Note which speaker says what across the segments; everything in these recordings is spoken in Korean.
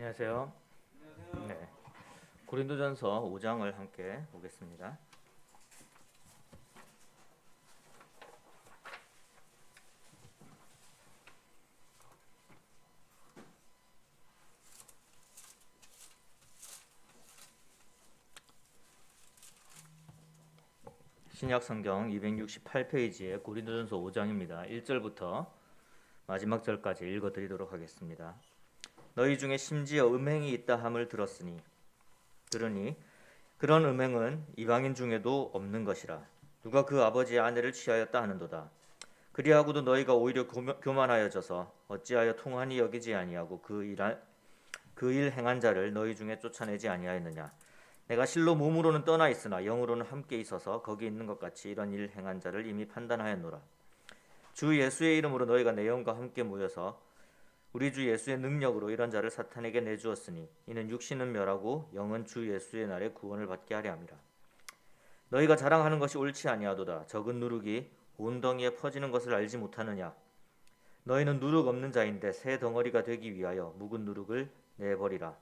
Speaker 1: 안녕하세요. 네, 고린도전서 5장을 함께 보겠습니다. 신약 성경 268페이지에 고린도전서 5장입니다. 1절부터 마지막 절까지 읽어드리도록 하겠습니다. 너희 중에 심지어 음행이 있다 함을 들으니 그런 음행은 이방인 중에도 없는 것이라. 누가 그 아버지의 아내를 취하였다 하는도다. 그리하고도 너희가 오히려 교만하여져서 어찌하여 통한이 여기지 아니하고 그 일 행한 자를 너희 중에 쫓아내지 아니하였느냐. 내가 실로 몸으로는 떠나 있으나 영으로는 함께 있어서 거기 있는 것 같이 이런 일 행한 자를 이미 판단하였노라. 주 예수의 이름으로 너희가 내 영과 함께 모여서 우리 주 예수의 능력으로 이런 자를 사탄에게 내주었으니 이는 육신은 멸하고 영은 주 예수의 날에 구원을 받게 하려 함이라. 너희가 자랑하는 것이 옳지 아니하도다. 적은 누룩이 온 덩이에 퍼지는 것을 알지 못하느냐. 너희는 누룩 없는 자인데 새 덩어리가 되기 위하여 묵은 누룩을 내버리라.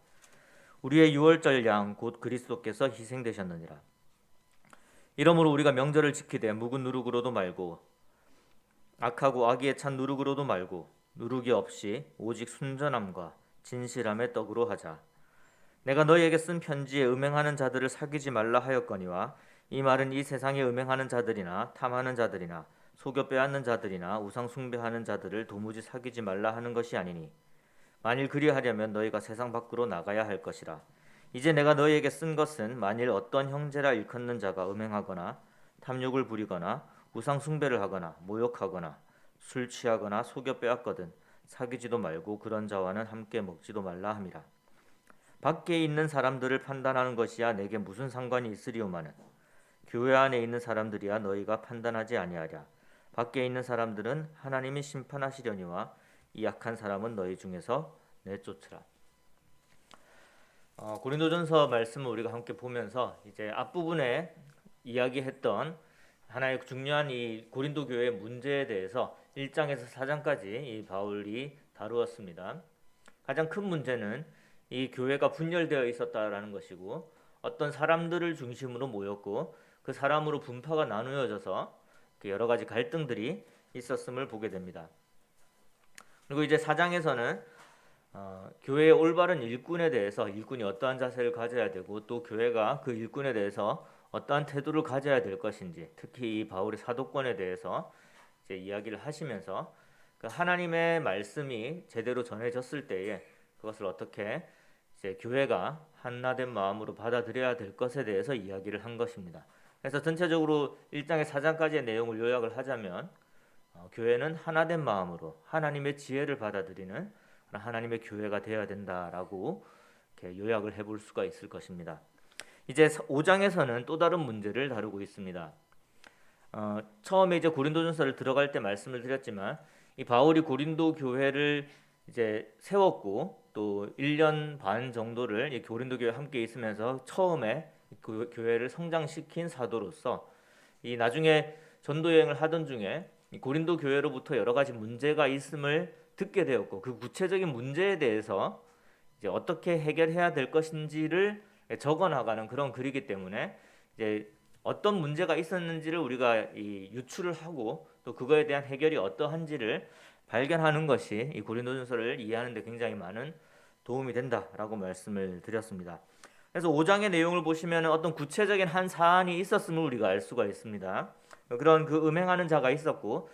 Speaker 1: 우리의 유월절 양 곧 그리스도께서 희생되셨느니라. 이러므로 우리가 명절을 지키되 묵은 누룩으로도 말고 악하고 악의에 찬 누룩으로도 말고 누룩이 없이 오직 순전함과 진실함의 떡으로 하자. 내가 너희에게 쓴 편지에 음행하는 자들을 사귀지 말라 하였거니와 이 말은 이 세상에 음행하는 자들이나 탐하는 자들이나 속여 빼앗는 자들이나 우상 숭배하는 자들을 도무지 사귀지 말라 하는 것이 아니니 만일 그리하려면 너희가 세상 밖으로 나가야 할 것이라. 이제 내가 너희에게 쓴 것은 만일 어떤 형제라 일컫는 자가 음행하거나 탐욕을 부리거나 우상 숭배를 하거나 모욕하거나 술 취하거나 속여 빼앗거든 사귀지도 말고 그런 자와는 함께 먹지도 말라 함이라. 밖에 있는 사람들을 판단하는 것이야 내게 무슨 상관이 있으리오마는 교회 안에 있는 사람들이야 너희가 판단하지 아니하랴. 밖에 있는 사람들은 하나님이 심판하시려니와 이 약한 사람은 너희 중에서 내쫓으라. 고린도전서 말씀을 우리가 함께 보면서 이제 앞부분에 이야기했던 하나의 중요한 이 고린도 교회의 문제에 대해서 1장에서 4장까지 이 바울이 다루었습니다. 가장 큰 문제는 이 교회가 분열되어 있었다라는 것이고 어떤 사람들을 중심으로 모였고 그 사람으로 분파가 나누어져서 여러 가지 갈등들이 있었음을 보게 됩니다. 그리고 이제 4장에서는 교회의 올바른 일꾼에 대해서 일꾼이 어떠한 자세를 가져야 되고 또 교회가 그 일꾼에 대해서 어떠한 태도를 가져야 될 것인지 특히 이 바울의 사도권에 대해서 이제 이야기를 하시면서 그 하나님의 말씀이 제대로 전해졌을 때에 그것을 어떻게 이제 교회가 한나된 마음으로 받아들여야 될 것에 대해서 이야기를 한 것입니다. 그래서 전체적으로 1장에 4장까지의 내용을 요약을 하자면 교회는 하나된 마음으로 하나님의 지혜를 받아들이는 하나님의 교회가 되어야 된다라고 이렇게 요약을 해볼 수가 있을 것입니다. 이제 5장에서는 또 다른 문제를 다루고 있습니다. 처음에 이제 고린도전서를 들어갈 때 말씀을 드렸지만 이 바울이 고린도 교회를 이제 세웠고 또 1년 반 정도를 이 고린도 교회 함께 있으면서 처음에 교회를 성장시킨 사도로서 이 나중에 전도 여행을 하던 중에 이 고린도 교회로부터 여러 가지 문제가 있음을 듣게 되었고 그 구체적인 문제에 대해서 이제 어떻게 해결해야 될 것인지를 적어나가는 그런 글이기 때문에 이제 어떤 문제가 있었는지를 우리가 이 유추를 하고 또 그거에 대한 해결이 어떠한지를 발견하는 것이 이 고린도전서를 이해하는 데 굉장히 많은 도움이 된다라고 말씀을 드렸습니다. 그래서 5장의 내용을 보시면 어떤 구체적인 한 사안이 있었음을 우리가 알 수가 있습니다. 그런 그 음행하는 자가 있었고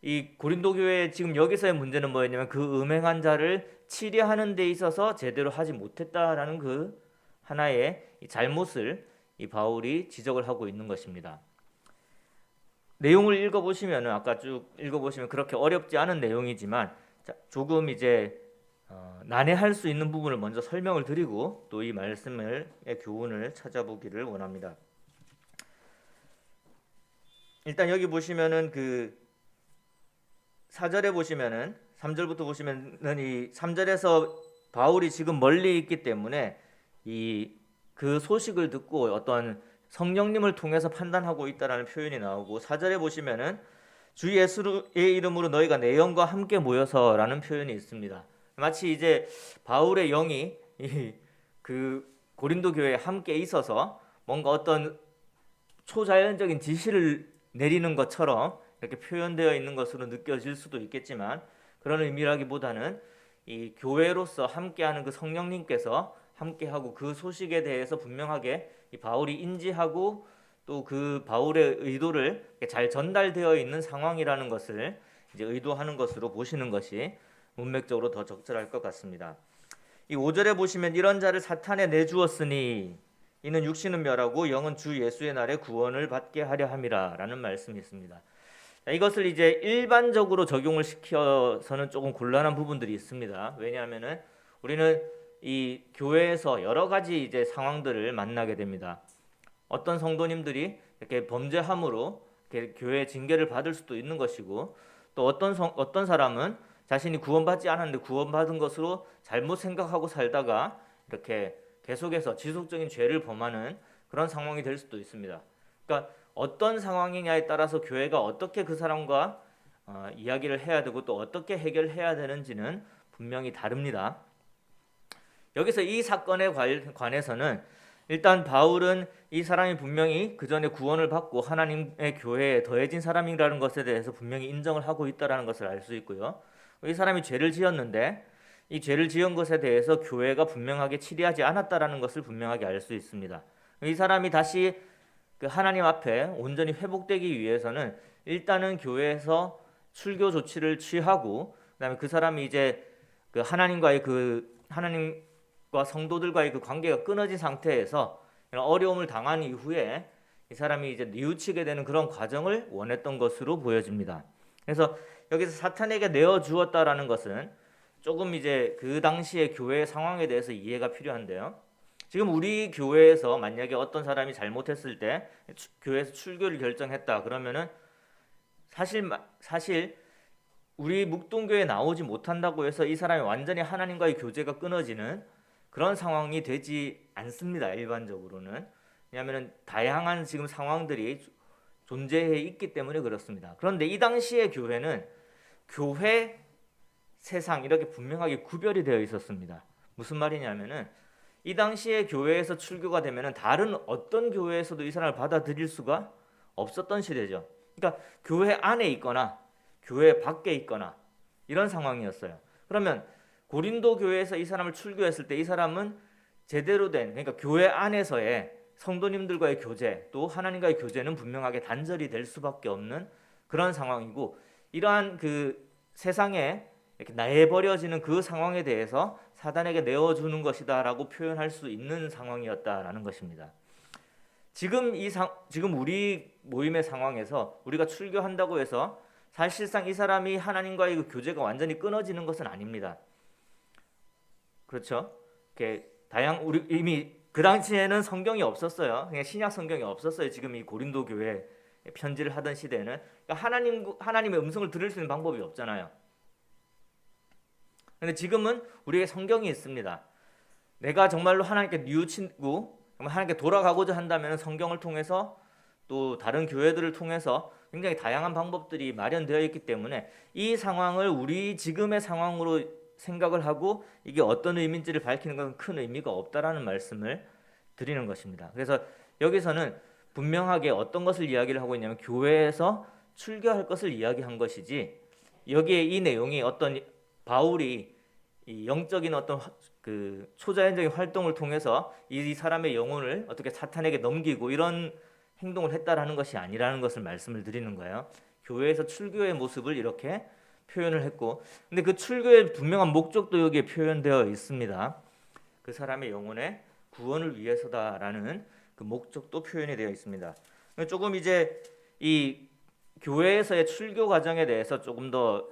Speaker 1: 이 고린도 교회의 지금 여기서의 문제는 뭐였냐면 그 음행한 자를 치료하는 데 있어서 제대로 하지 못했다라는 그 하나의 이 잘못을 이 바울이 지적을 하고 있는 것입니다. 내용을 읽어보시면 아까 쭉 읽어보시면 그렇게 어렵지 않은 내용이지만 조금 이제 난해할 수 있는 부분을 먼저 설명을 드리고 또 이 말씀의 교훈을 찾아보기를 원합니다. 일단 여기 보시면은 그 4절에 보시면은 3절부터 보시면은 이 3절에서 바울이 지금 멀리 있기 때문에 이 그 소식을 듣고 어떤 성령님을 통해서 판단하고 있다라는 표현이 나오고 4절에 보시면은 주 예수의 이름으로 너희가 내 영과 함께 모여서라는 표현이 있습니다. 마치 이제 바울의 영이 그 고린도 교회에 함께 있어서 뭔가 어떤 초자연적인 지시를 내리는 것처럼 이렇게 표현되어 있는 것으로 느껴질 수도 있겠지만, 그런 의미라기보다는 이 교회로서 함께하는 그 성령님께서 함께하고 그 소식에 대해서 분명하게 이 바울이 인지하고 또 그 바울의 의도를 잘 전달되어 있는 상황이라는 것을 이제 의도하는 것으로 보시는 것이 문맥적으로 더 적절할 것 같습니다. 이 5절에 보시면 이런 자를 사탄에 내주었으니 이는 육신은 멸하고 영은 주 예수의 날에 구원을 받게 하려 함이라 라는 말씀이 있습니다. 이것을 이제 일반적으로 적용을 시켜서는 조금 곤란한 부분들이 있습니다. 왜냐하면은 우리는 이 교회에서 여러 가지 이제 상황들을 만나게 됩니다. 어떤 성도님들이 이렇게 범죄함으로 이렇게 교회 징계를 받을 수도 있는 것이고, 또 어떤 사람은 자신이 구원받지 않았는데 구원받은 것으로 잘못 생각하고 살다가 이렇게 계속해서 지속적인 죄를 범하는 그런 상황이 될 수도 있습니다. 그러니까 어떤 상황이냐에 따라서 교회가 어떻게 그 사람과 이야기를 해야 되고 또 어떻게 해결해야 되는지는 분명히 다릅니다. 여기서 이 사건에 관해서는 일단 바울은 이 사람이 분명히 그 전에 구원을 받고 하나님의 교회에 더해진 사람이라는 것에 대해서 분명히 인정을 하고 있다는 것을 알 수 있고요. 이 사람이 죄를 지었는데 이 죄를 지은 것에 대해서 교회가 분명하게 치리하지 않았다라는 것을 분명하게 알 수 있습니다. 이 사람이 다시 그 하나님 앞에 온전히 회복되기 위해서는 일단은 교회에서 출교 조치를 취하고, 그다음에 그 사람이 이제 그 하나님과 성도들과의 그 관계가 끊어진 상태에서 이런 어려움을 당한 이후에 이 사람이 이제 뉘우치게 되는 그런 과정을 원했던 것으로 보여집니다. 그래서 여기서 사탄에게 내어 주었다라는 것은 조금 이제 그 당시의 교회의 상황에 대해서 이해가 필요한데요. 지금 우리 교회에서 만약에 어떤 사람이 잘못했을 때 교회에서 출교를 결정했다 그러면은 사실 우리 묵동교회에 나오지 못한다고 해서 이 사람이 완전히 하나님과의 교제가 끊어지는 그런 상황이 되지 않습니다. 일반적으로는. 왜냐하면 다양한 지금 상황들이 존재해 있기 때문에 그렇습니다. 그런데 이 당시의 교회는 교회, 세상 이렇게 분명하게 구별이 되어 있었습니다. 무슨 말이냐면은 이 당시에 교회에서 출교가 되면은 다른 어떤 교회에서도 이 사람을 받아들일 수가 없었던 시대죠. 그러니까 교회 안에 있거나 교회 밖에 있거나 이런 상황이었어요. 그러면 고린도 교회에서 이 사람을 출교했을 때 이 사람은 제대로 된, 그러니까 교회 안에서의 성도님들과의 교제, 또 하나님과의 교제는 분명하게 단절이 될 수밖에 없는 그런 상황이고, 이러한 그 세상에 이렇게 내버려지는 그 상황에 대해서 사단에게 내어주는 것이다라고 표현할 수 있는 상황이었다라는 것입니다. 지금 우리 모임의 상황에서 우리가 출교한다고 해서 사실상 이 사람이 하나님과의 그 교제가 완전히 끊어지는 것은 아닙니다. 그렇죠? 우리 이미 그 당시에는 성경이 없었어요. 그냥 신약 성경이 없었어요. 지금 이 고린도 교회 편지를 하던 시대에는 그러니까 하나님의 음성을 들을 수 있는 방법이 없잖아요. 근데 지금은 우리에게 성경이 있습니다. 내가 정말로 하나님께 뉘우치고 하나님께 돌아가고자 한다면 성경을 통해서 또 다른 교회들을 통해서 굉장히 다양한 방법들이 마련되어 있기 때문에 이 상황을 우리 지금의 상황으로 생각을 하고 이게 어떤 의미인지를 밝히는 것은 큰 의미가 없다라는 말씀을 드리는 것입니다. 그래서 여기서는 분명하게 어떤 것을 이야기를 하고 있냐면 교회에서 출교할 것을 이야기한 것이지, 여기에 이 내용이 어떤 바울이 이 영적인 어떤 그 초자연적인 활동을 통해서 이 사람의 영혼을 어떻게 사탄에게 넘기고 이런 행동을 했다라는 것이 아니라는 것을 말씀을 드리는 거예요. 교회에서 출교의 모습을 이렇게 표현을 했고, 근데 그 출교의 분명한 목적도 여기에 표현되어 있습니다. 그 사람의 영혼의 구원을 위해서다라는 그 목적도 표현이 되어 있습니다. 조금 이제 이 교회에서의 출교 과정에 대해서 조금 더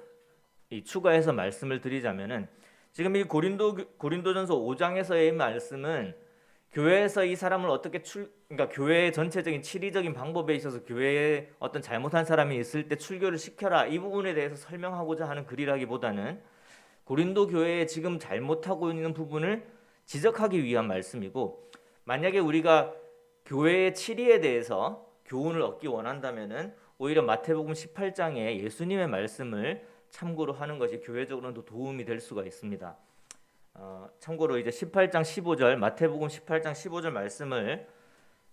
Speaker 1: 추가해서 말씀을 드리자면은, 지금 이 고린도전서 5장에서의 말씀은 교회에서 이 사람을 어떻게 그러니까 교회의 전체적인 치리적인 방법에 있어서 교회에 어떤 잘못한 사람이 있을 때 출교를 시켜라, 이 부분에 대해서 설명하고자 하는 글이라기보다는 고린도 교회에 지금 잘못하고 있는 부분을 지적하기 위한 말씀이고, 만약에 우리가 교회의 치리에 대해서 교훈을 얻기 원한다면은 오히려 마태복음 18장에 예수님의 말씀을 참고로 하는 것이 교회적으로도 도움이 될 수가 있습니다. 참고로 이제 18장 15절 마태복음 18장 15절 말씀을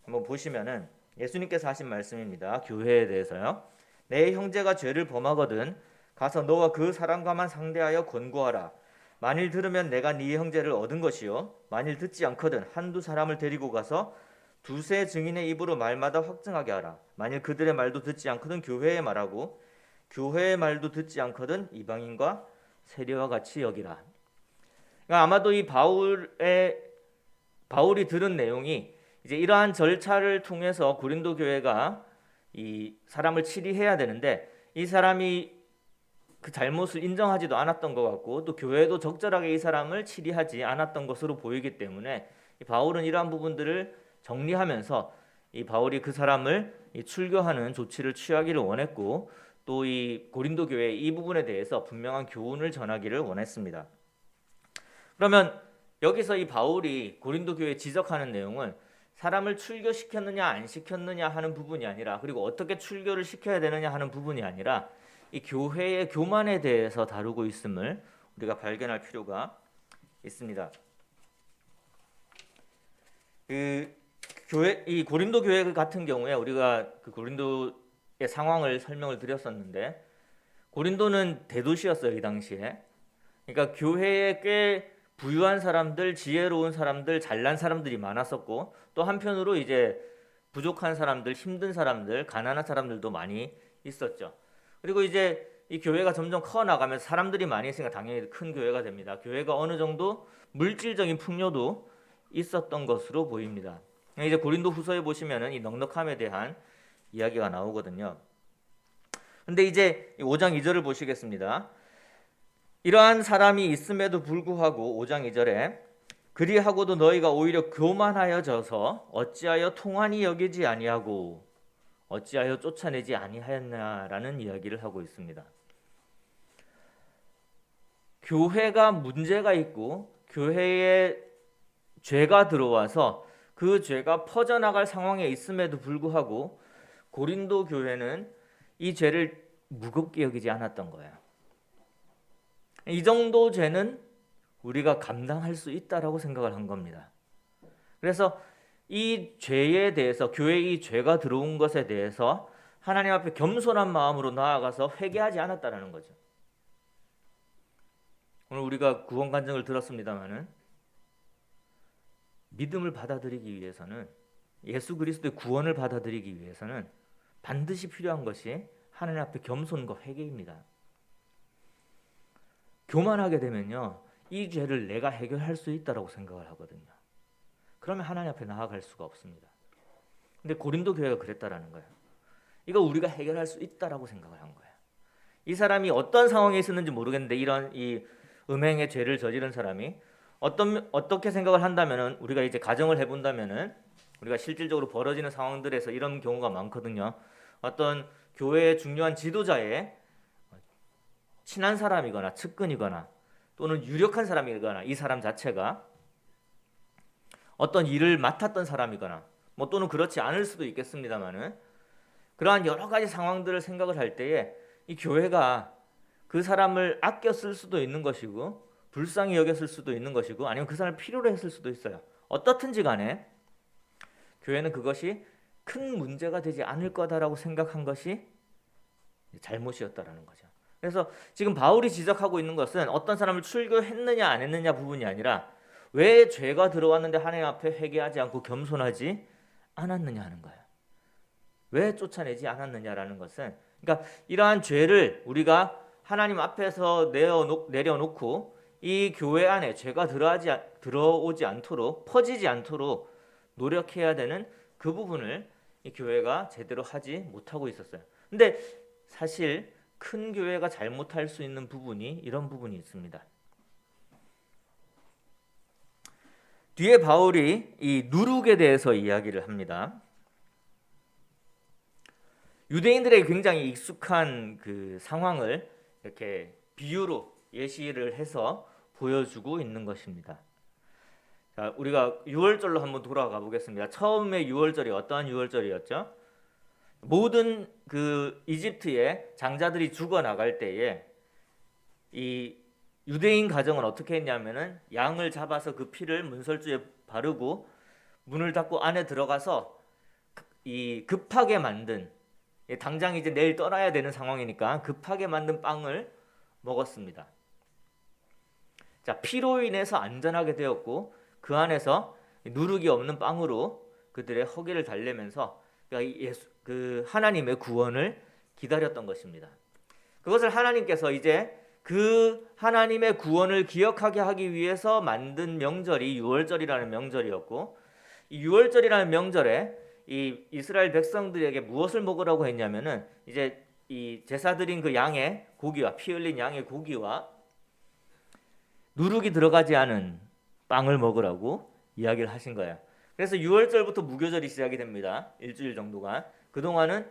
Speaker 1: 한번 보시면은 예수님께서 하신 말씀입니다. 교회에 대해서요. 내 형제가 죄를 범하거든 가서 너와 그 사람과만 상대하여 권고하라. 만일 들으면 내가 네 형제를 얻은 것이요 만일 듣지 않거든 한두 사람을 데리고 가서 두세 증인의 입으로 말마다 확증하게 하라. 만일 그들의 말도 듣지 않거든 교회의 말하고 교회의 말도 듣지 않거든 이방인과 세리와 같이 여기라. 그러니까 아마도 이 바울이 들은 내용이 이제 이러한 절차를 통해서 고린도 교회가 이 사람을 치리해야 되는데 이 사람이 그 잘못을 인정하지도 않았던 것 같고 또 교회도 적절하게 이 사람을 치리하지 않았던 것으로 보이기 때문에 이 바울은 이러한 부분들을 정리하면서 이 바울이 그 사람을 출교하는 조치를 취하기를 원했고 또 이 고린도 교회 이 부분에 대해서 분명한 교훈을 전하기를 원했습니다. 그러면 여기서 이 바울이 고린도 교회에 지적하는 내용은 사람을 출교시켰느냐 안 시켰느냐 하는 부분이 아니라 그리고 어떻게 출교를 시켜야 되느냐 하는 부분이 아니라 이 교회의 교만에 대해서 다루고 있음을 우리가 발견할 필요가 있습니다. 이 고린도 교회 같은 경우에 우리가 그 고린도의 상황을 설명을 드렸었는데 고린도는 대도시였어요, 이 당시에. 그러니까 교회에 꽤 부유한 사람들, 지혜로운 사람들, 잘난 사람들이 많았었고 또 한편으로 이제 부족한 사람들, 힘든 사람들, 가난한 사람들도 많이 있었죠. 그리고 이제 이 교회가 점점 커 나가면서 사람들이 많이 있으니까 당연히 큰 교회가 됩니다. 교회가 어느 정도 물질적인 풍요도 있었던 것으로 보입니다. 이제 고린도 후서에 보시면은 이 넉넉함에 대한 이야기가 나오거든요. 근데 이제 5장 2절을 보시겠습니다. 이러한 사람이 있음에도 불구하고 5장 2절에 그리하고도 너희가 오히려 교만하여져서 어찌하여 통한이 여기지 아니하고 어찌하여 쫓아내지 아니하였냐라는 이야기를 하고 있습니다. 교회가 문제가 있고 교회에 죄가 들어와서 그 죄가 퍼져나갈 상황에 있음에도 불구하고 고린도 교회는 이 죄를 무겁게 여기지 않았던 거예요. 이 정도 죄는 우리가 감당할 수 있다라고 생각을 한 겁니다. 그래서 이 죄에 대해서 교회에 이 죄가 들어온 것에 대해서 하나님 앞에 겸손한 마음으로 나아가서 회개하지 않았다라는 거죠. 오늘 우리가 구원 간증을 들었습니다마는 믿음을 받아들이기 위해서는 예수 그리스도의 구원을 받아들이기 위해서는 반드시 필요한 것이 하나님 앞에 겸손과 회개입니다. 교만하게 되면요 이 죄를 내가 해결할 수 있다라고 생각을 하거든요. 그러면 하나님 앞에 나아갈 수가 없습니다. 근데 고린도 교회가 그랬다라는 거예요. 이거 우리가 해결할 수 있다라고 생각을 한 거예요. 이 사람이 어떤 상황에 있었는지 모르겠는데 이런 이 음행의 죄를 저지른 사람이 어떻게 생각을 한다면은 우리가 이제 가정을 해본다면은 우리가 실질적으로 벌어지는 상황들에서 이런 경우가 많거든요. 어떤 교회의 중요한 지도자의 친한 사람이거나 측근이거나 또는 유력한 사람이거나 이 사람 자체가 어떤 일을 맡았던 사람이거나 뭐 또는 그렇지 않을 수도 있겠습니다만은 그러한 여러 가지 상황들을 생각을 할 때에 이 교회가 그 사람을 아껴 쓸 수도 있는 것이고 불쌍히 여겼을 수도 있는 것이고 아니면 그 사람을 필요로 했을 수도 있어요. 어떻든지 간에 교회는 그것이 큰 문제가 되지 않을 거다라고 생각한 것이 잘못이었다라는 거죠. 그래서 지금 바울이 지적하고 있는 것은 어떤 사람을 출교했느냐 안 했느냐 부분이 아니라 왜 죄가 들어왔는데 하나님 앞에 회개하지 않고 겸손하지 않았느냐 하는 거예요. 왜 쫓아내지 않았느냐라는 것은 그러니까 이러한 죄를 우리가 하나님 앞에서 내려놓고 이 교회 안에 죄가 들어오지 않도록 퍼지지 않도록 노력해야 되는 그 부분을 이 교회가 제대로 하지 못하고 있었어요. 근데 사실 큰 교회가 잘못할 수 있는 부분이 이런 부분이 있습니다. 뒤에 바울이 이 누룩에 대해서 이야기를 합니다. 유대인들에게 굉장히 익숙한 그 상황을 이렇게 비유로 예시를 해서 보여주고 있는 것입니다. 자, 우리가 유월절로 한번 돌아가 보겠습니다. 처음에 유월절이 어떠한 유월절이었죠? 모든 그 이집트의 장자들이 죽어 나갈 때에 이 유대인 가정은 어떻게 했냐면은 양을 잡아서 그 피를 문설주에 바르고 문을 닫고 안에 들어가서 이 급하게 만든, 당장 이제 내일 떠나야 되는 상황이니까 급하게 만든 빵을 먹었습니다. 자, 피로 인해서 안전하게 되었고 그 안에서 누룩이 없는 빵으로 그들의 허기를 달래면서 그 하나님의 구원을 기다렸던 것입니다. 그것을 하나님께서 이제 그 하나님의 구원을 기억하게 하기 위해서 만든 명절이 유월절이라는 명절이었고, 이 유월절이라는 명절에 이 이스라엘 백성들에게 무엇을 먹으라고 했냐면은 이제 이 제사 드린 그 양의 고기와 피 흘린 양의 고기와 누룩이 들어가지 않은 빵을 먹으라고 이야기를 하신 거예요. 그래서 6월절부터 무교절이 시작이 됩니다. 일주일 정도가. 그동안은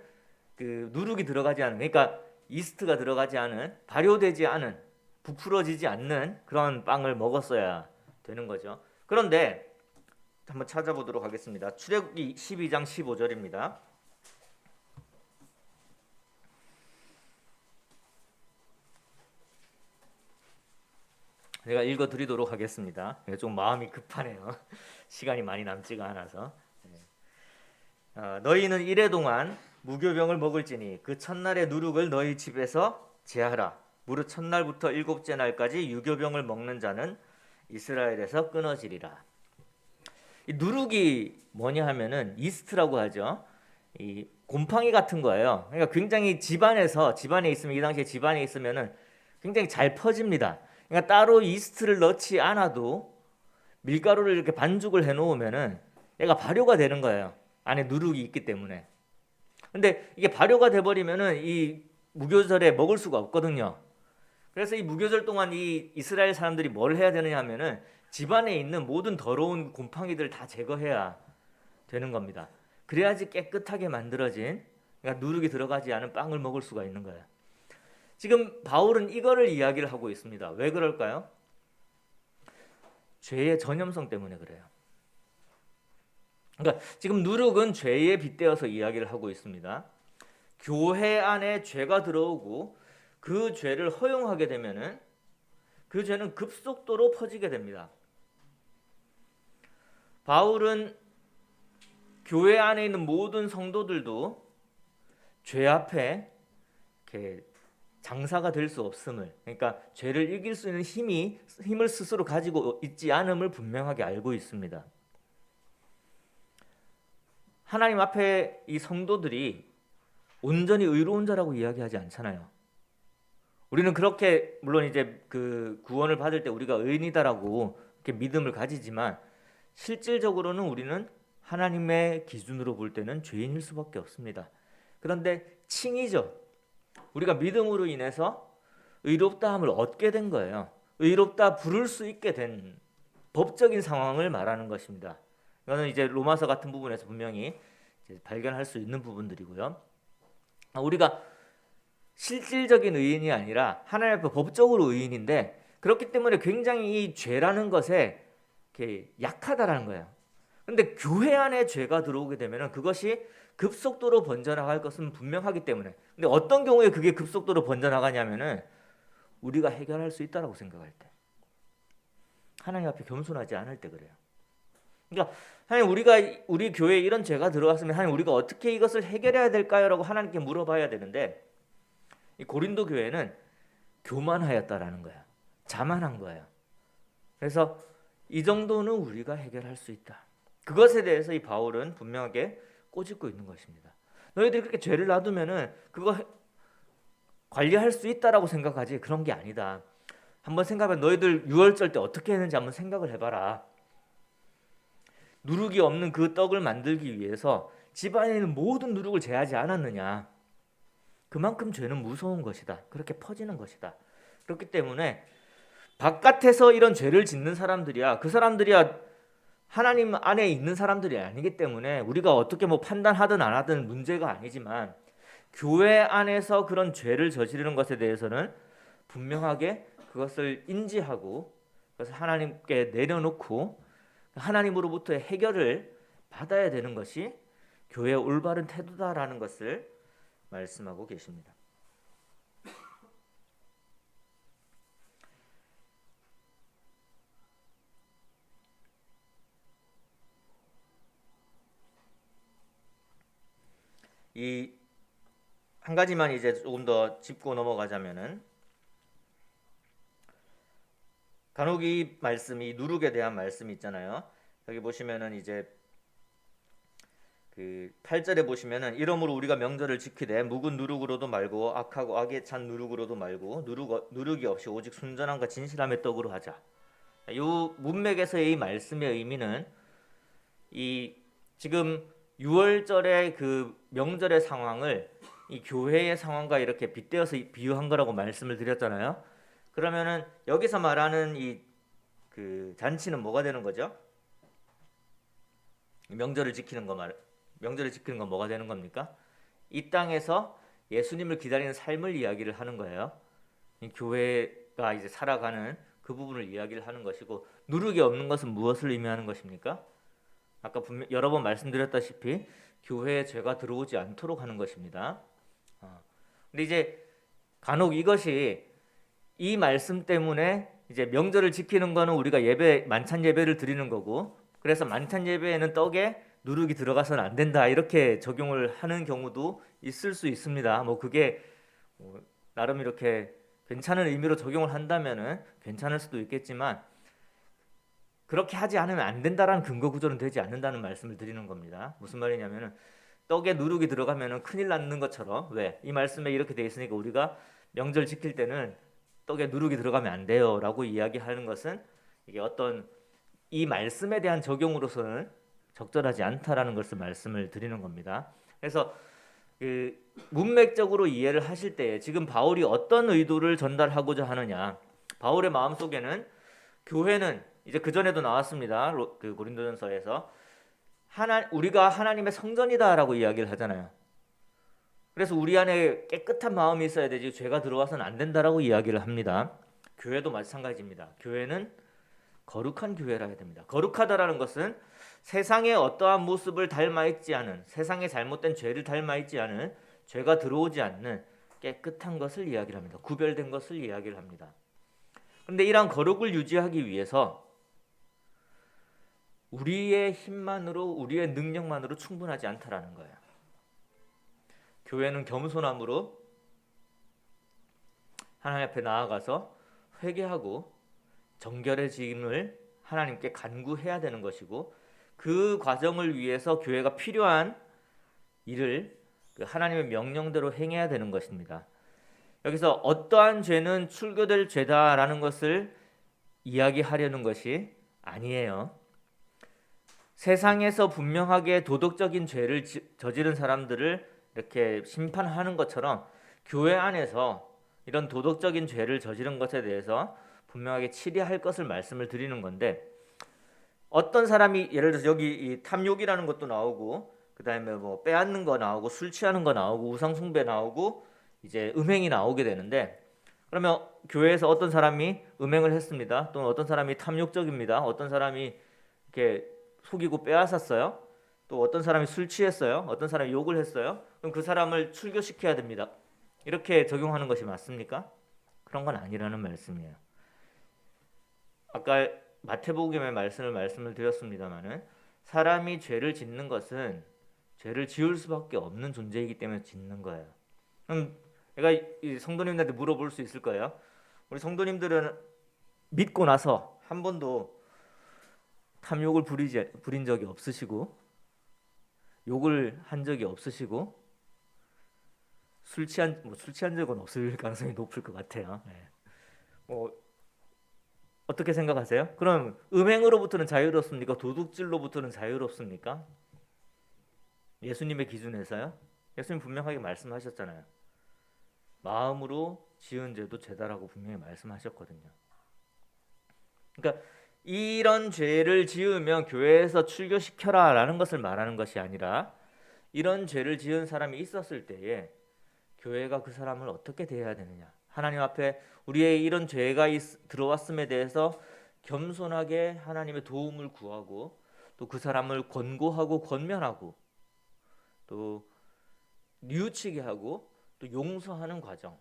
Speaker 1: 그 누룩이 들어가지 않은, 그러니까 이스트가 들어가지 않은, 발효되지 않은, 부풀어지지 않는 그런 빵을 먹었어야 되는 거죠. 그런데 한번 찾아보도록 하겠습니다. 출애굽기 12장 15절입니다. 제가 읽어드리도록 하겠습니다. 좀 마음이 급하네요. 시간이 많이 남지가 않아서. 너희는 이래 동안 무교병을 먹을지니 그 첫날의 누룩을 너희 집에서 제하라. 무릇 첫날부터 일곱째 날까지 유교병을 먹는 자는 이스라엘에서 끊어지리라. 이 누룩이 뭐냐 하면은 이스트라고 하죠. 이 곰팡이 같은 거예요. 그러니까 굉장히 집안에 있으면, 이 당시에 집안에 있으면은 굉장히 잘 퍼집니다. 그러니까 따로 이스트를 넣지 않아도 밀가루를 이렇게 반죽을 해 놓으면은 얘가 발효가 되는 거예요. 안에 누룩이 있기 때문에. 근데 이게 발효가 돼 버리면은 이 무교절에 먹을 수가 없거든요. 그래서 이 무교절 동안 이 이스라엘 사람들이 뭘 해야 되느냐 하면은 집안에 있는 모든 더러운 곰팡이들을 다 제거해야 되는 겁니다. 그래야지 깨끗하게 만들어진, 그러니까 누룩이 들어가지 않은 빵을 먹을 수가 있는 거예요. 지금 바울은 이거를 이야기를 하고 있습니다. 왜 그럴까요? 죄의 전염성 때문에 그래요. 그러니까 지금 누룩은 죄에 빗대어서 이야기를 하고 있습니다. 교회 안에 죄가 들어오고 그 죄를 허용하게 되면은 그 죄는 급속도로 퍼지게 됩니다. 바울은 교회 안에 있는 모든 성도들도 죄 앞에 이렇게 장사가 될 수 없음을, 그러니까 죄를 이길 수 있는 힘을 스스로 가지고 있지 않음을 분명하게 알고 있습니다. 하나님 앞에 이 성도들이 온전히 의로운 자라고 이야기하지 않잖아요. 우리는 그렇게, 물론 이제 그 구원을 받을 때 우리가 의인이다라고 이렇게 믿음을 가지지만 실질적으로는 우리는 하나님의 기준으로 볼 때는 죄인일 수밖에 없습니다. 그런데 칭이죠. 우리가 믿음으로 인해서 의롭다함을 얻게 된 거예요. 의롭다 부를 수 있게 된 법적인 상황을 말하는 것입니다. 이거는 이제 로마서 같은 부분에서 분명히 이제 발견할 수 있는 부분들이고요. 우리가 실질적인 의인이 아니라 하나님 앞에 법적으로 의인인데, 그렇기 때문에 굉장히 이 죄라는 것에 이렇게 약하다라는 거예요. 근데 교회 안에 죄가 들어오게 되면 그것이 급속도로 번져나갈 것은 분명하기 때문에, 근데 어떤 경우에 그게 급속도로 번져나가냐면은 우리가 해결할 수 있다라고 생각할 때, 하나님 앞에 겸손하지 않을 때 그래요. 그러니까 하나님, 우리 교회에 이런 죄가 들어왔으면 하나님 우리가 어떻게 이것을 해결해야 될까요라고 하나님께 물어봐야 되는데, 이 고린도 교회는 교만하였다라는 거야. 자만한 거예요. 그래서 이 정도는 우리가 해결할 수 있다. 그것에 대해서 이 바울은 분명하게 꼬집고 있는 것입니다. 너희들이 그렇게 죄를 놔두면은 그거 관리할 수 있다라고 생각하지 그런 게 아니다. 한번 생각해. 너희들 유월절 때 어떻게 했는지 한번 생각을 해봐라. 누룩이 없는 그 떡을 만들기 위해서 집안에 있는 모든 누룩을 제하지 않았느냐. 그만큼 죄는 무서운 것이다. 그렇게 퍼지는 것이다. 그렇기 때문에 바깥에서 이런 죄를 짓는 사람들이야, 그 사람들이야 하나님 안에 있는 사람들이 아니기 때문에 우리가 어떻게 뭐 판단하든 안 하든 문제가 아니지만, 교회 안에서 그런 죄를 저지르는 것에 대해서는 분명하게 그것을 인지하고 그것을 하나님께 내려놓고 하나님으로부터의 해결을 받아야 되는 것이 교회의 올바른 태도다라는 것을 말씀하고 계십니다. 이 한 가지만 이제 조금 더 짚고 넘어가자면은, 간혹 이 말씀이 누룩에 대한 말씀이 있잖아요. 여기 보시면은 이제 그 8절에 보시면은 이러므로 우리가 명절을 지키되 묵은 누룩으로도 말고 악하고 악에 찬 누룩으로도 말고 누룩이 없이 오직 순전함과 진실함의 떡으로 하자. 이 문맥에서의 이 말씀의 의미는, 이 지금 6월절의 그 명절의 상황을 이 교회의 상황과 이렇게 빗대어서 비유한 거라고 말씀을 드렸잖아요. 그러면은 여기서 말하는 이 그 잔치는 뭐가 되는 거죠? 명절을 지키는 건 뭐가 되는 겁니까? 이 땅에서 예수님을 기다리는 삶을 이야기를 하는 거예요. 이 교회가 이제 살아가는 그 부분을 이야기를 하는 것이고, 누룩이 없는 것은 무엇을 의미하는 것입니까? 아까 여러 번 말씀드렸다시피 교회에 죄가 들어오지 않도록 하는 것입니다. 근데 이제 간혹 이것이 이 말씀 때문에 이제 명절을 지키는 거는 우리가 만찬 예배를 드리는 거고, 그래서 만찬 예배에는 떡에 누룩이 들어가서는 안 된다 이렇게 적용을 하는 경우도 있을 수 있습니다. 뭐 그게 나름 이렇게 괜찮은 의미로 적용을 한다면은 괜찮을 수도 있겠지만, 그렇게 하지 않으면 안 된다라는 근거 구조는 되지 않는다는 말씀을 드리는 겁니다. 무슨 말이냐면은 떡에 누룩이 들어가면은 큰일 나는 것처럼, 왜? 이 말씀에 이렇게 돼 있으니까 우리가 명절 지킬 때는 떡에 누룩이 들어가면 안 돼요라고 이야기하는 것은, 이게 어떤 이 말씀에 대한 적용으로서는 적절하지 않다라는 것을 말씀을 드리는 겁니다. 그래서 그 문맥적으로 이해를 하실 때 지금 바울이 어떤 의도를 전달하고자 하느냐, 바울의 마음속에는 교회는 이제 그 전에도 나왔습니다. 그 고린도전서에서 우리가 하나님의 성전이다라고 이야기를 하잖아요. 그래서 우리 안에 깨끗한 마음이 있어야 되지 죄가 들어와서는 안 된다라고 이야기를 합니다. 교회도 마찬가지입니다. 교회는 거룩한 교회라 해야 됩니다. 거룩하다라는 것은 세상의 어떠한 모습을 닮아 있지 않은, 세상의 잘못된 죄를 닮아 있지 않은, 죄가 들어오지 않는 깨끗한 것을 이야기를 합니다. 구별된 것을 이야기를 합니다. 그런데 이러한 거룩을 유지하기 위해서 우리의 힘만으로, 우리의 능력만으로 충분하지 않다라는 거예요. 교회는 겸손함으로 하나님 앞에 나아가서 회개하고 정결해짐을 하나님께 간구해야 되는 것이고, 그 과정을 위해서 교회가 필요한 일을 하나님의 명령대로 행해야 되는 것입니다. 여기서 어떠한 죄는 출교될 죄다라는 것을 이야기하려는 것이 아니에요. 세상에서 분명하게 도덕적인 죄를 저지른 사람들을 이렇게 심판하는 것처럼, 교회 안에서 이런 도덕적인 죄를 저지른 것에 대해서 분명하게 치리할 것을 말씀을 드리는 건데, 어떤 사람이 예를 들어서 여기 이 탐욕이라는 것도 나오고, 그다음에 뭐 빼앗는 거 나오고, 술 취하는 거 나오고, 우상 숭배 나오고, 이제 음행이 나오게 되는데, 그러면 교회에서 어떤 사람이 음행을 했습니다. 또는 어떤 사람이 탐욕적입니다. 어떤 사람이 이렇게 속이고 빼앗았어요. 또 어떤 사람이 술 취했어요. 어떤 사람이 욕을 했어요. 그럼 그 사람을 출교시켜야 됩니다. 이렇게 적용하는 것이 맞습니까? 그런 건 아니라는 말씀이에요. 아까 마태복음의 말씀을 드렸습니다마는, 사람이 죄를 짓는 것은 죄를 지을 수밖에 없는 존재이기 때문에 짓는 거예요. 그럼 내가 이 성도님들한테 물어볼 수 있을 거예요. 우리 성도님들은 믿고 나서 한 번도 탐욕을 부린 적이 없으시고, 욕을 한 적이 없으시고, 술 취한 적은 없을 가능성이 높을 것 같아요. 네. 뭐 어떻게 생각하세요? 그럼 음행으로부터는 자유롭습니까? 도둑질로부터는 자유롭습니까? 예수님의 기준에서요? 예수님 분명하게 말씀하셨잖아요. 마음으로 지은 죄도 죄다라고 분명히 말씀하셨거든요. 그러니까 이런 죄를 지으면 교회에서 출교시켜라라는 것을 말하는 것이 아니라, 이런 죄를 지은 사람이 있었을 때에 교회가 그 사람을 어떻게 대해야 되느냐, 하나님 앞에 우리의 이런 죄가 들어왔음에 대해서 겸손하게 하나님의 도움을 구하고, 또 그 사람을 권고하고 권면하고, 또 뉘우치게 하고, 또 용서하는 과정.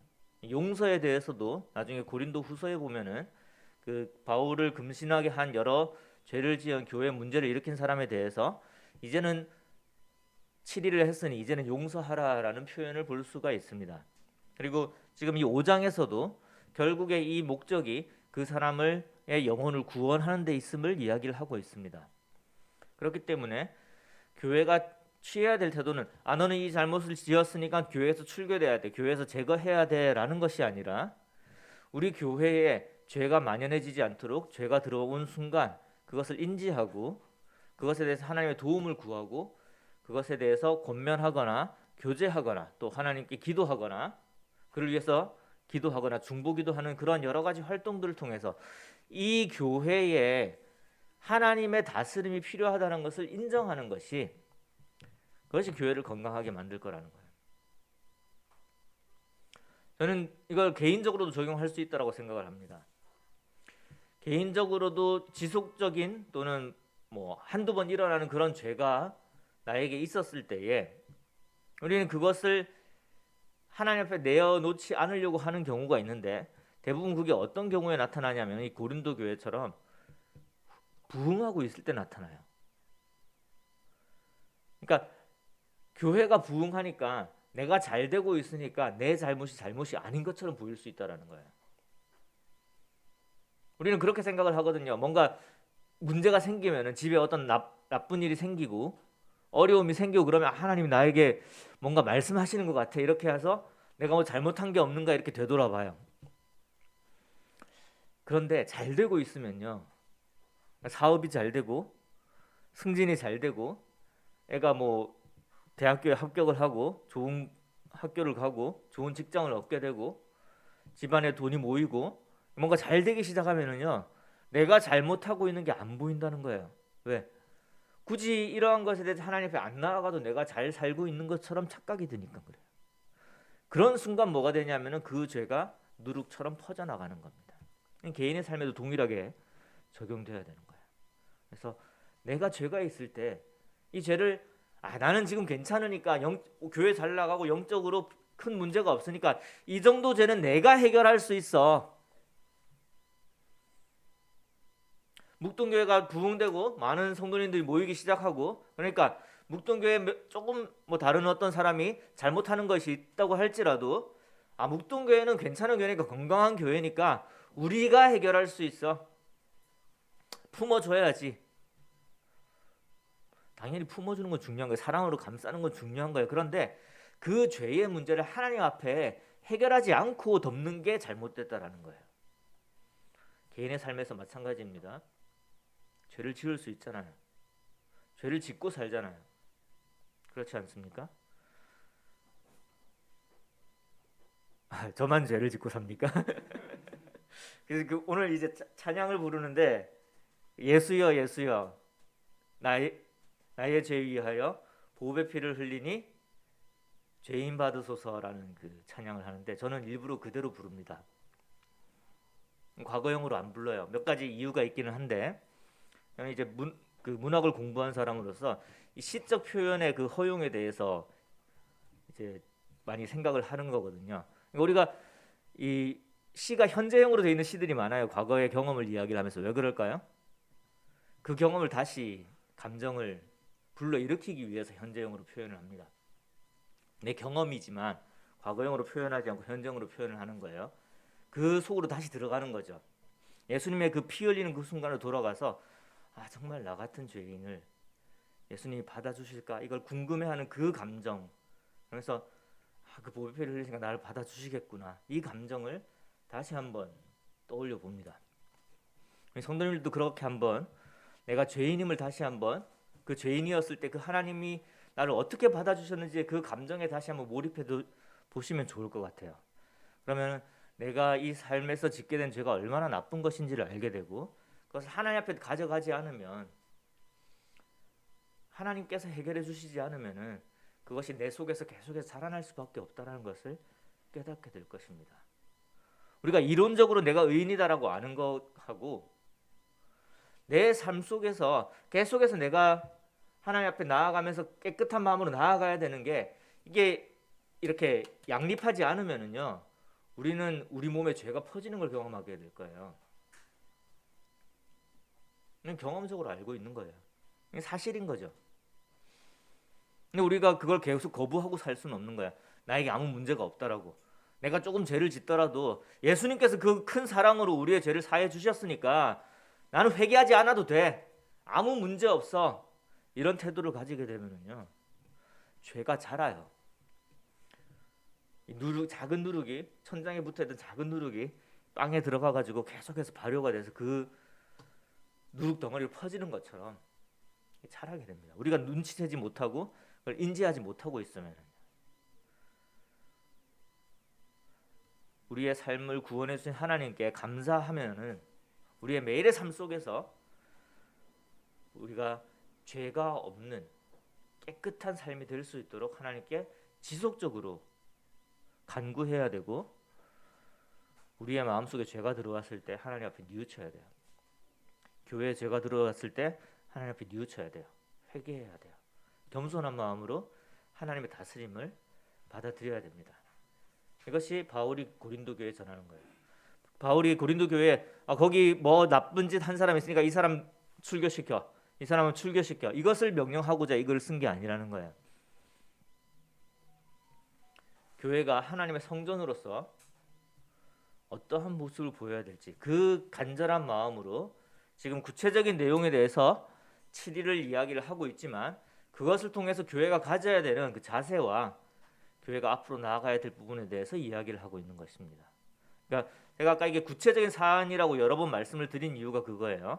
Speaker 1: 용서에 대해서도 나중에 고린도 후서에 보면은 그 바울을 금신하게 한 여러 죄를 지은 교회 문제를 일으킨 사람에 대해서 이제는 7일을 했으니 이제는 용서하라라는 표현을 볼 수가 있습니다. 그리고 지금 이 5장에서도 결국에 이 목적이 그 사람의 영혼을 구원하는 데 있음을 이야기를 하고 있습니다. 그렇기 때문에 교회가 취해야 될 태도는 너는 이 잘못을 지었으니까 교회에서 출교돼야 돼, 교회에서 제거해야 돼라는 것이 아니라 우리 교회에 죄가 만연해지지 않도록 죄가 들어온 순간 그것을 인지하고 그것에 대해서 하나님의 도움을 구하고 그것에 대해서 권면하거나 교제하거나 또 하나님께 기도하거나 그를 위해서 기도하거나 중보기도하는 그런 여러 가지 활동들을 통해서 이 교회에 하나님의 다스림이 필요하다는 것을 인정하는 것이 그것이 교회를 건강하게 만들 거라는 거예요. 저는 이걸 개인적으로도 적용할 수 있다고 생각을 합니다. 개인적으로도 지속적인 또는 뭐 한두 번 일어나는 그런 죄가 나에게 있었을 때에 우리는 그것을 하나님 앞에 내어놓지 않으려고 하는 경우가 있는데 대부분 그게 어떤 경우에 나타나냐면 이 고린도 교회처럼 부흥하고 있을 때 나타나요. 그러니까 교회가 부흥하니까 내가 잘 되고 있으니까 내 잘못이 아닌 것처럼 보일 수 있다라는 거예요. 우리는 그렇게 생각을 하거든요. 뭔가 문제가 생기면은 집에 어떤 나쁜 일이 생기고 어려움이 생기고 그러면 하나님이 나에게 뭔가 말씀하시는 것 같아. 이렇게 해서 내가 뭐 잘못한 게 없는가 이렇게 되돌아봐요. 그런데 잘 되고 있으면요. 사업이 잘 되고 승진이 잘 되고 애가 뭐 대학교에 합격을 하고 좋은 학교를 가고 좋은 직장을 얻게 되고 집안에 돈이 모이고 뭔가 잘 되기 시작하면은요. 내가 잘못하고 있는 게 안 보인다는 거예요. 왜? 굳이 이러한 것에 대해서 하나님 앞에 안 나아가도 내가 잘 살고 있는 것처럼 착각이 드니까 그래요. 그런 순간 뭐가 되냐면은 그 죄가 누룩처럼 퍼져나가는 겁니다. 개인의 삶에도 동일하게 적용돼야 되는 거예요. 그래서 내가 죄가 있을 때 이 죄를 나는 지금 괜찮으니까 교회 잘 나가고 영적으로 큰 문제가 없으니까 이 정도 죄는 내가 해결할 수 있어. 묵동교회가 부흥되고 많은 성도님들이 모이기 시작하고 그러니까 묵동교회 조금 뭐 다른 어떤 사람이 잘못하는 것이 있다고 할지라도 묵동교회는 괜찮은 교회니까 건강한 교회니까 우리가 해결할 수 있어. 품어줘야지. 당연히 품어주는 건 중요한 거예요. 사랑으로 감싸는 건 중요한 거예요. 그런데 그 죄의 문제를 하나님 앞에 해결하지 않고 덮는 게 잘못됐다라는 거예요. 개인의 삶에서 마찬가지입니다. 죄를 지을 수 있잖아요. 죄를 짓고 살잖아요. 그렇지 않습니까? 저만 죄를 짓고 삽니까? 그래서 오늘 이제 찬양을 부르는데 예수여 예수여 나의 죄 위하여 보배 피를 흘리니 죄인 받으소서라는 그 찬양을 하는데 저는 일부러 그대로 부릅니다. 과거형으로 안 불러요. 몇 가지 이유가 있기는 한데 이제 문학을 공부한 사람으로서 이 시적 표현의 그 허용에 대해서 이제 많이 생각을 하는 거거든요. 그러니까 우리가 이 시가 현재형으로 되어 있는 시들이 많아요. 과거의 경험을 이야기를 하면서 왜 그럴까요? 그 경험을 다시 감정을 불러일으키기 위해서 현재형으로 표현을 합니다. 내 경험이지만 과거형으로 표현하지 않고 현재형으로 표현을 하는 거예요. 그 속으로 다시 들어가는 거죠. 예수님의 그 피 흘리는 그 순간을 돌아가서 정말 나 같은 죄인을 예수님이 받아주실까 이걸 궁금해하는 그 감정. 그래서 그 보배피를 흘리시니까 나를 받아주시겠구나 이 감정을 다시 한번 떠올려 봅니다. 성도님들도 그렇게 한번 내가 죄인임을 다시 한번 그 죄인이었을 때 그 하나님이 나를 어떻게 받아주셨는지 그 감정에 다시 한번 몰입해 보시면 좋을 것 같아요. 그러면 내가 이 삶에서 짓게 된 죄가 얼마나 나쁜 것인지를 알게 되고 그것을 하나님 앞에 가져가지 않으면 하나님께서 해결해 주시지 않으면은 그것이 내 속에서 계속해서 자라날 수밖에 없다는 것을 깨닫게 될 것입니다. 우리가 이론적으로 내가 의인이다라고 아는 것하고 내 삶 속에서 계속해서 내가 하나님 앞에 나아가면서 깨끗한 마음으로 나아가야 되는 게 이게 이렇게 양립하지 않으면은요 우리는 우리 몸에 죄가 퍼지는 걸 경험하게 될 거예요. 경험적으로 알고 있는 거예요. 이게 사실인 거죠. 근데 우리가 그걸 계속 거부하고 살 수는 없는 거야. 나에게 아무 문제가 없다라고. 내가 조금 죄를 짓더라도 예수님께서 그 큰 사랑으로 우리의 죄를 사해 주셨으니까 나는 회개하지 않아도 돼. 아무 문제 없어. 이런 태도를 가지게 되면은요, 죄가 자라요. 작은 누룩이, 천장에 붙어있던 작은 누룩이 빵에 들어가 가지고 계속해서 발효가 돼서 그 누룩 덩어리를 퍼지는 것처럼 자라게 됩니다. 우리가 눈치채지 못하고 그걸 인지하지 못하고 있으면 우리의 삶을 구원해 주신 하나님께 감사하면은 우리의 매일의 삶 속에서 우리가 죄가 없는 깨끗한 삶이 될 수 있도록 하나님께 지속적으로 간구해야 되고, 우리의 마음속에 죄가 들어왔을 때 하나님 앞에 뉘우쳐야 돼요. 교회에 죄가 들어왔을 때 하나님 앞에 뉘우쳐야 돼요. 회개해야 돼요. 겸손한 마음으로 하나님의 다스림을 받아들여야 됩니다. 이것이 바울이 고린도 교회에 전하는 거예요. 바울이 고린도 교회에 거기 뭐 나쁜 짓 한 사람 있으니까 이 사람 출교시켜, 이 사람은 출교시켜, 이것을 명령하고자 이걸 쓴 게 아니라는 거예요. 교회가 하나님의 성전으로서 어떠한 모습을 보여야 될지 그 간절한 마음으로 지금 구체적인 내용에 대해서 7일을 이야기를 하고 있지만, 그것을 통해서 교회가 가져야 되는 그 자세와 교회가 앞으로 나아가야 될 부분에 대해서 이야기를 하고 있는 것입니다. 그러니까 제가 아까 이게 구체적인 사안이라고 여러 번 말씀을 드린 이유가 그거예요.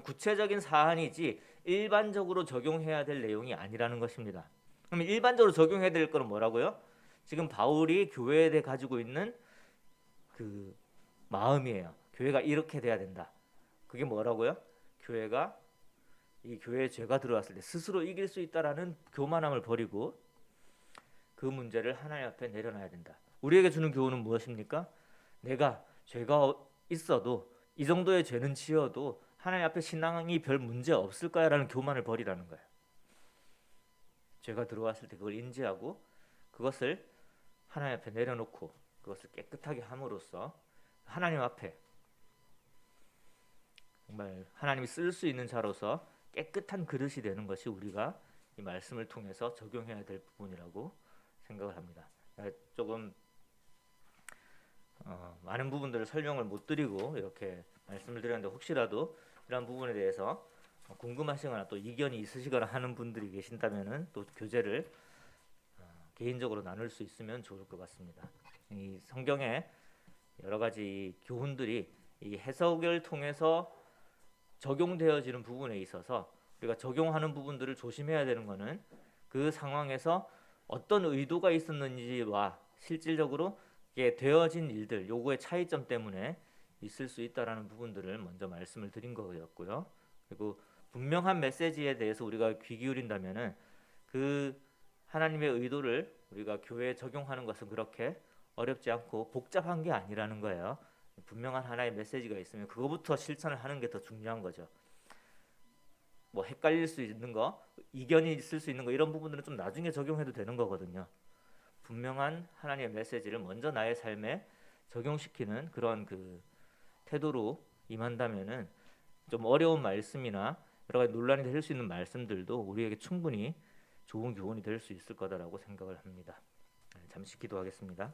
Speaker 1: 구체적인 사안이지 일반적으로 적용해야 될 내용이 아니라는 것입니다. 그럼 일반적으로 적용해야 될 거는 뭐라고요? 지금 바울이 교회에 대해 가지고 있는 그 마음이에요. 교회가 이렇게 돼야 된다. 그게 뭐라고요? 교회가 이 교회에 죄가 들어왔을 때 스스로 이길 수 있다라는 교만함을 버리고 그 문제를 하나님 앞에 내려놔야 된다. 우리에게 주는 교훈은 무엇입니까? 내가 죄가 있어도 이 정도의 죄는 지어도 하나님 앞에 신앙이 별 문제 없을 거야라는 교만을 버리라는 거예요. 죄가 들어왔을 때 그걸 인지하고 그것을 하나님 앞에 내려놓고 그것을 깨끗하게 함으로써 하나님 앞에 정말 하나님이 쓸 수 있는 자로서 깨끗한 그릇이 되는 것이 우리가 이 말씀을 통해서 적용해야 될 부분이라고 생각을 합니다. 조금 많은 부분들을 설명을 못 드리고 이렇게 말씀을 드렸는데, 혹시라도 이런 부분에 대해서 궁금하시거나 또 이견이 있으시거나 하는 분들이 계신다면은 또 교제를 개인적으로 나눌 수 있으면 좋을 것 같습니다. 이 성경에 여러 가지 교훈들이 이 해석을 통해서 적용되어지는 부분에 있어서 우리가 적용하는 부분들을 조심해야 되는 것은 그 상황에서 어떤 의도가 있었는지와 실질적으로 이게 되어진 일들, 요거의 차이점 때문에 있을 수 있다라는 부분들을 먼저 말씀을 드린 거였고요. 그리고 분명한 메시지에 대해서 우리가 귀 기울인다면은 그 하나님의 의도를 우리가 교회에 적용하는 것은 그렇게 어렵지 않고 복잡한 게 아니라는 거예요. 분명한 하나의 메시지가 있으면 그거부터 실천을 하는 게 더 중요한 거죠. 뭐 헷갈릴 수 있는 거, 이견이 있을 수 있는 거, 이런 부분들은 좀 나중에 적용해도 되는 거거든요. 분명한 하나님의 메시지를 먼저 나의 삶에 적용시키는 그런 그 태도로 임한다면은 좀 어려운 말씀이나 여러 가지 논란이 될 수 있는 말씀들도 우리에게 충분히 좋은 교훈이 될 수 있을 거다라고 생각을 합니다. 잠시 기도하겠습니다.